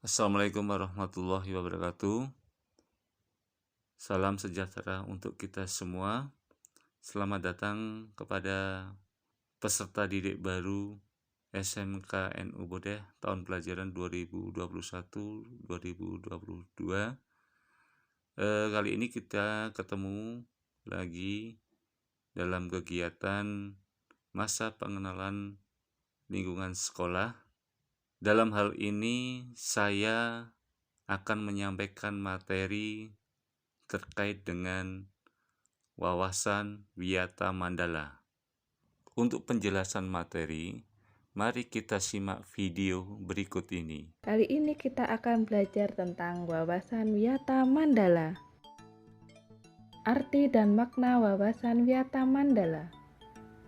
Assalamualaikum warahmatullahi wabarakatuh. Salam sejahtera untuk kita semua. Selamat datang kepada peserta didik baru SMKNU Bodeh tahun pelajaran 2021-2022. Kali ini kita ketemu lagi dalam kegiatan masa pengenalan lingkungan sekolah. Dalam hal ini saya akan menyampaikan materi terkait dengan wawasan Wiyata Mandala. Untuk penjelasan materi, mari kita simak video berikut ini. Kali ini kita akan belajar tentang wawasan Wiyata Mandala. Arti dan makna wawasan Wiyata Mandala.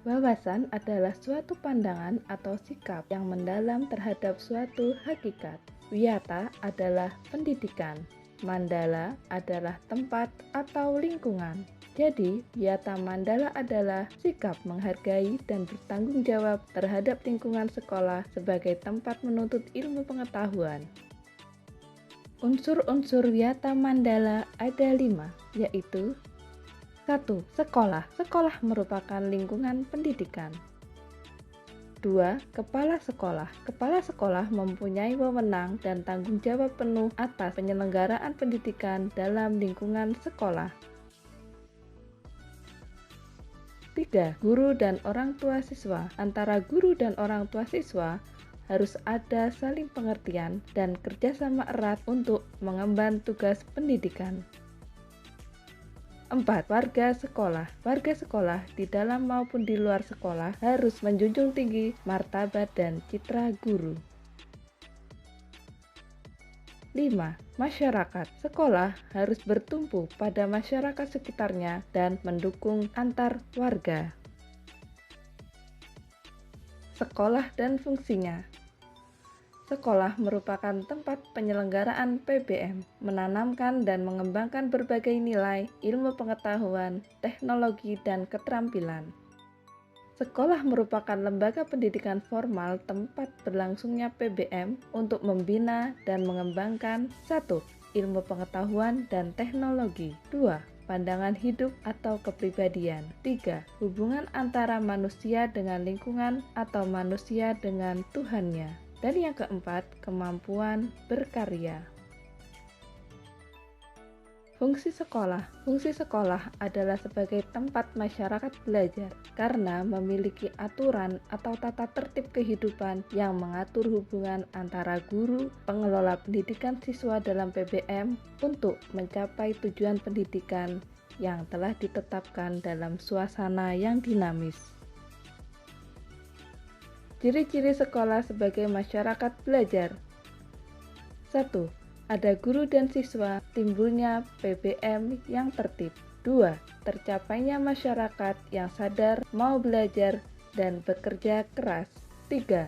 Wawasan adalah suatu pandangan atau sikap yang mendalam terhadap suatu hakikat. Wiyata adalah pendidikan. Mandala adalah tempat atau lingkungan. Jadi, Wiyata Mandala adalah sikap menghargai dan bertanggung jawab terhadap lingkungan sekolah sebagai tempat menuntut ilmu pengetahuan. Unsur-unsur Wiyata Mandala ada 5, yaitu 1. Sekolah. Sekolah merupakan lingkungan pendidikan. 2. Kepala sekolah. Kepala sekolah mempunyai wewenang dan tanggung jawab penuh atas penyelenggaraan pendidikan dalam lingkungan sekolah. 3. Guru dan orang tua siswa. Antara guru dan orang tua siswa harus ada saling pengertian dan kerjasama erat untuk mengemban tugas pendidikan. 4. Warga sekolah. Warga sekolah di dalam maupun di luar sekolah harus menjunjung tinggi martabat dan citra guru. 5. Masyarakat. Sekolah harus bertumpu pada masyarakat sekitarnya dan mendukung antar warga. Sekolah dan fungsinya. Sekolah merupakan tempat penyelenggaraan PBM, menanamkan dan mengembangkan berbagai nilai, ilmu pengetahuan, teknologi, dan keterampilan. Sekolah merupakan lembaga pendidikan formal tempat berlangsungnya PBM untuk membina dan mengembangkan 1. Ilmu pengetahuan dan teknologi. 2. Pandangan hidup atau kepribadian. 3. Hubungan antara manusia dengan lingkungan atau manusia dengan Tuhannya. Dan yang keempat, kemampuan berkarya. Fungsi sekolah. Fungsi sekolah adalah sebagai tempat masyarakat belajar karena memiliki aturan atau tata tertib kehidupan yang mengatur hubungan antara guru, pengelola pendidikan siswa dalam PBM untuk mencapai tujuan pendidikan yang telah ditetapkan dalam suasana yang dinamis. Ciri-ciri sekolah sebagai masyarakat belajar. 1. Ada guru dan siswa, timbulnya PBM yang tertib. 2. Tercapainya masyarakat yang sadar, mau belajar, dan bekerja keras. 3.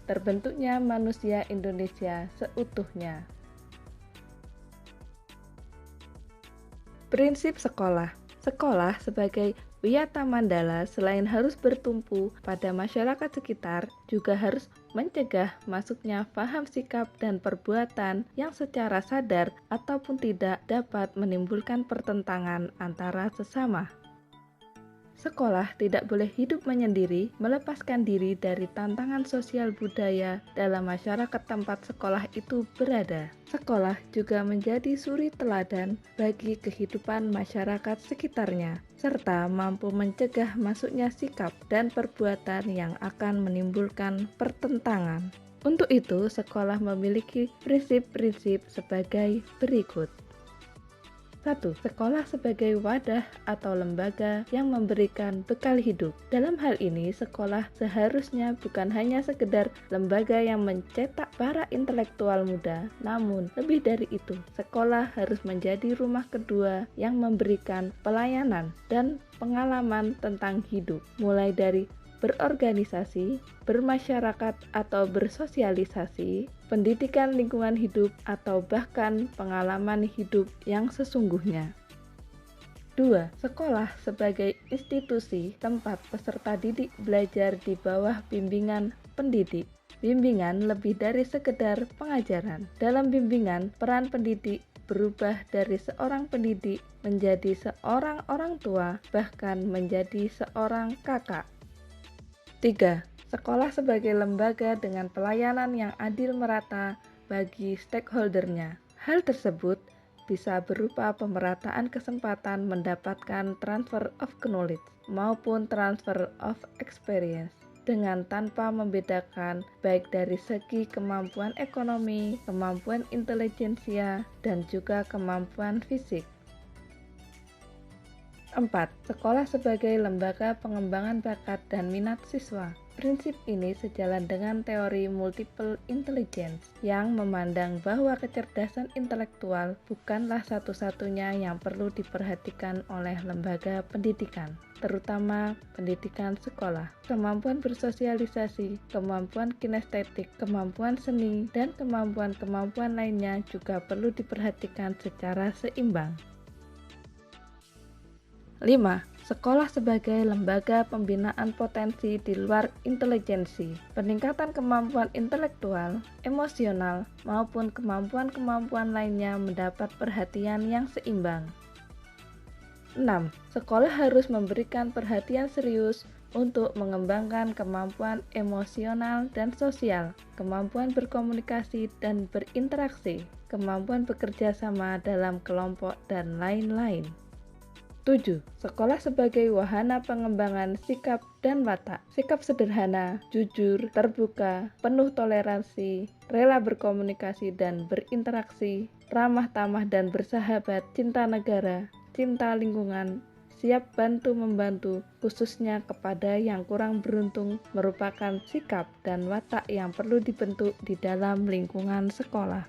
Terbentuknya manusia Indonesia seutuhnya. Prinsip sekolah. Sekolah sebagai Wiyata Mandala selain harus bertumpu pada masyarakat sekitar, juga harus mencegah masuknya paham sikap dan perbuatan yang secara sadar ataupun tidak dapat menimbulkan pertentangan antara sesama. Sekolah tidak boleh hidup menyendiri, melepaskan diri dari tantangan sosial budaya dalam masyarakat tempat sekolah itu berada. Sekolah juga menjadi suri teladan bagi kehidupan masyarakat sekitarnya, serta mampu mencegah masuknya sikap dan perbuatan yang akan menimbulkan pertentangan. Untuk itu, sekolah memiliki prinsip-prinsip sebagai berikut. 1. Sekolah sebagai wadah atau lembaga yang memberikan bekal hidup. Dalam hal ini, sekolah seharusnya bukan hanya sekedar lembaga yang mencetak para intelektual muda, namun lebih dari itu, sekolah harus menjadi rumah kedua yang memberikan pelayanan dan pengalaman tentang hidup, mulai dari berorganisasi, bermasyarakat atau bersosialisasi, pendidikan lingkungan hidup, atau bahkan pengalaman hidup yang sesungguhnya. 2. Sekolah sebagai institusi tempat peserta didik belajar di bawah bimbingan pendidik. Bimbingan lebih dari sekedar pengajaran. Dalam bimbingan, peran pendidik berubah dari seorang pendidik menjadi seorang orang tua, bahkan menjadi seorang kakak. 3. Sekolah sebagai lembaga dengan pelayanan yang adil merata bagi stakeholdernya. Hal tersebut bisa berupa pemerataan kesempatan mendapatkan transfer of knowledge maupun transfer of experience dengan tanpa membedakan baik dari segi kemampuan ekonomi, kemampuan intelijensia, dan juga kemampuan fisik. 4. Sekolah sebagai lembaga pengembangan bakat dan minat siswa. Prinsip ini sejalan dengan teori multiple intelligence yang memandang bahwa kecerdasan intelektual bukanlah satu-satunya yang perlu diperhatikan oleh lembaga pendidikan, terutama pendidikan sekolah. Kemampuan bersosialisasi, kemampuan kinestetik, kemampuan seni, dan kemampuan-kemampuan lainnya juga perlu diperhatikan secara seimbang. 5. Sekolah sebagai lembaga pembinaan potensi di luar intelijensi. Peningkatan kemampuan intelektual, emosional, maupun kemampuan-kemampuan lainnya mendapat perhatian yang seimbang. 6. Sekolah harus memberikan perhatian serius untuk mengembangkan kemampuan emosional dan sosial, kemampuan berkomunikasi dan berinteraksi, kemampuan bekerja sama dalam kelompok, dan lain-lain. 7. Sekolah sebagai wahana pengembangan sikap dan watak. Sikap sederhana, jujur, terbuka, penuh toleransi, rela berkomunikasi dan berinteraksi, ramah tamah dan bersahabat, cinta negara, cinta lingkungan, siap bantu-membantu, khususnya kepada yang kurang beruntung, merupakan sikap dan watak yang perlu dibentuk di dalam lingkungan sekolah.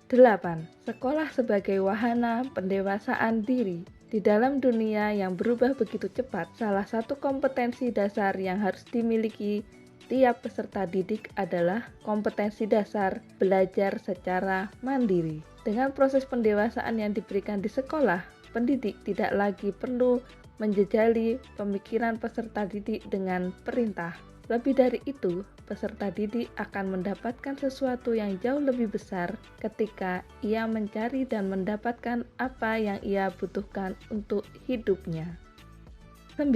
8. Sekolah sebagai wahana pendewasaan diri. Di dalam dunia yang berubah begitu cepat, salah satu kompetensi dasar yang harus dimiliki tiap peserta didik adalah kompetensi dasar belajar secara mandiri. Dengan proses pendewasaan yang diberikan di sekolah, pendidik tidak lagi perlu menjejali pemikiran peserta didik dengan perintah. Lebih dari itu, peserta didik akan mendapatkan sesuatu yang jauh lebih besar ketika ia mencari dan mendapatkan apa yang ia butuhkan untuk hidupnya. 9.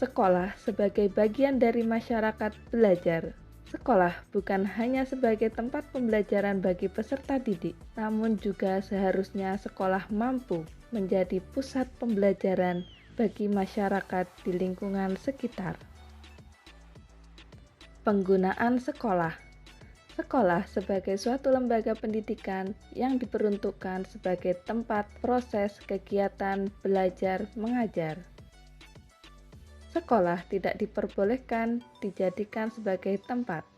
Sekolah sebagai bagian dari masyarakat belajar. Sekolah bukan hanya sebagai tempat pembelajaran bagi peserta didik, namun juga seharusnya sekolah mampu menjadi pusat pembelajaran bagi masyarakat di lingkungan sekitar. Penggunaan sekolah. Sekolah sebagai suatu lembaga pendidikan yang diperuntukkan sebagai tempat proses kegiatan belajar mengajar. Sekolah tidak diperbolehkan dijadikan sebagai tempat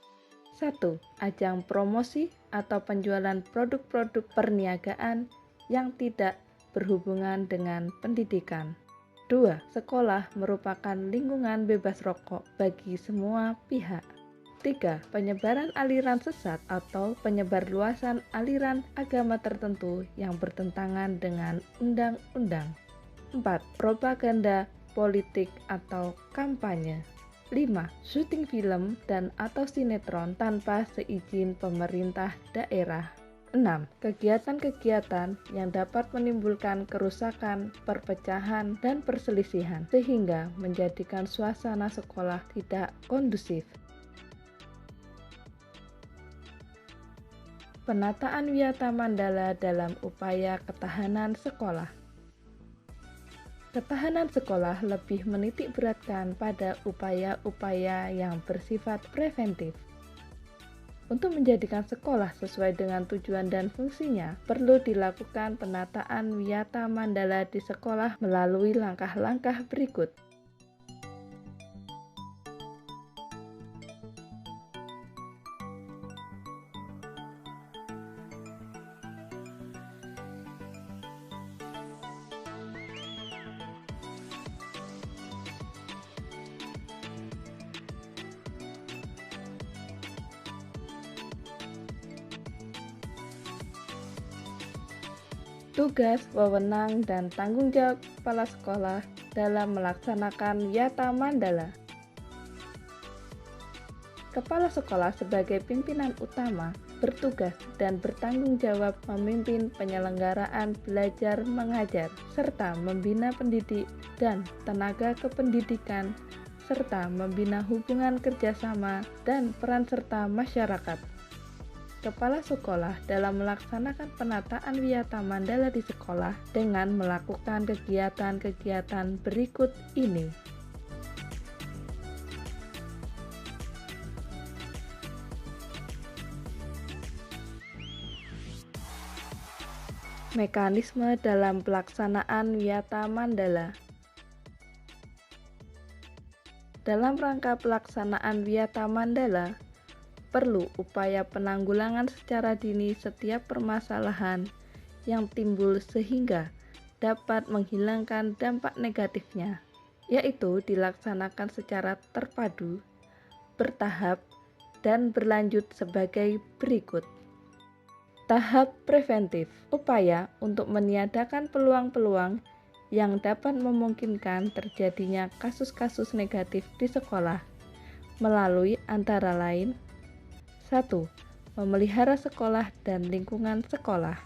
1. Ajang promosi atau penjualan produk-produk perniagaan yang tidak berhubungan dengan pendidikan. 2. Sekolah merupakan lingkungan bebas rokok bagi semua pihak. 3. Penyebaran aliran sesat atau penyebarluasan aliran agama tertentu yang bertentangan dengan undang-undang. 4. Propaganda politik atau kampanye. 5. Syuting film dan atau sinetron tanpa seizin pemerintah daerah. 6. Kegiatan-kegiatan yang dapat menimbulkan kerusakan, perpecahan, dan perselisihan sehingga menjadikan suasana sekolah tidak kondusif. Penataan Wiyata Mandala dalam upaya ketahanan sekolah. Ketahanan sekolah lebih menitik beratkan pada upaya-upaya yang bersifat preventif. Untuk menjadikan sekolah sesuai dengan tujuan dan fungsinya, perlu dilakukan penataan Wiyata Mandala di sekolah melalui langkah-langkah berikut. Tugas, wewenang, dan tanggung jawab kepala sekolah dalam melaksanakan Wiyata Mandala. Kepala sekolah sebagai pimpinan utama bertugas dan bertanggung jawab memimpin penyelenggaraan belajar mengajar, serta membina pendidik dan tenaga kependidikan, serta membina hubungan kerjasama dan peran serta masyarakat. Kepala sekolah dalam melaksanakan penataan Wiyata Mandala di sekolah dengan melakukan kegiatan-kegiatan berikut ini. Mekanisme dalam pelaksanaan Wiyata Mandala. Dalam rangka pelaksanaan Wiyata Mandala, perlu upaya penanggulangan secara dini setiap permasalahan yang timbul sehingga dapat menghilangkan dampak negatifnya, yaitu dilaksanakan secara terpadu, bertahap, dan berlanjut sebagai berikut. Tahap preventif, upaya untuk meniadakan peluang-peluang yang dapat memungkinkan terjadinya kasus-kasus negatif di sekolah melalui antara lain 1. Memelihara sekolah dan lingkungan sekolah.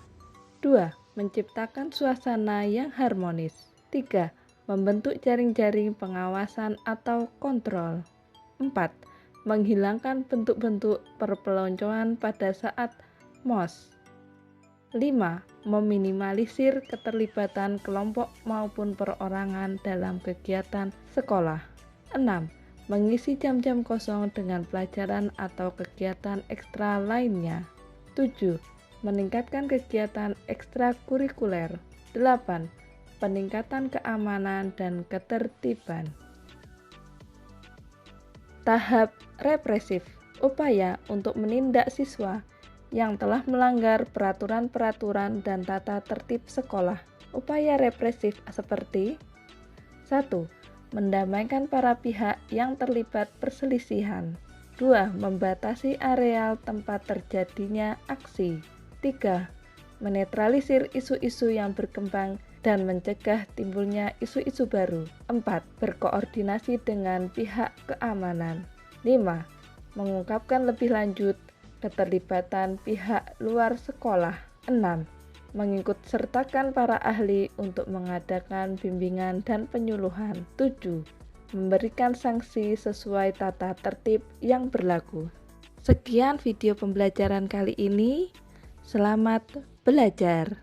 2. Menciptakan suasana yang harmonis. 3. Membentuk jaring-jaring pengawasan atau kontrol. 4. Menghilangkan bentuk-bentuk perpeloncoan pada saat MOS. 5. Meminimalisir keterlibatan kelompok maupun perorangan dalam kegiatan sekolah. 6. Mengisi jam-jam kosong dengan pelajaran atau kegiatan ekstra lainnya. 7. Meningkatkan kegiatan ekstrakurikuler. 8. Peningkatan keamanan dan ketertiban. Tahap represif, upaya untuk menindak siswa yang telah melanggar peraturan-peraturan dan tata tertib sekolah. Upaya represif seperti 1. Mendamaikan para pihak yang terlibat perselisihan. 2. Membatasi areal tempat terjadinya aksi. 3. Menetralisir isu-isu yang berkembang dan mencegah timbulnya isu-isu baru. 4. Berkoordinasi dengan pihak keamanan. 5. Mengungkapkan lebih lanjut keterlibatan pihak luar sekolah. 6. Mengikut sertakan para ahli untuk mengadakan bimbingan dan penyuluhan. 7. Memberikan sanksi sesuai tata tertib yang berlaku. Sekian video pembelajaran kali ini. Selamat belajar.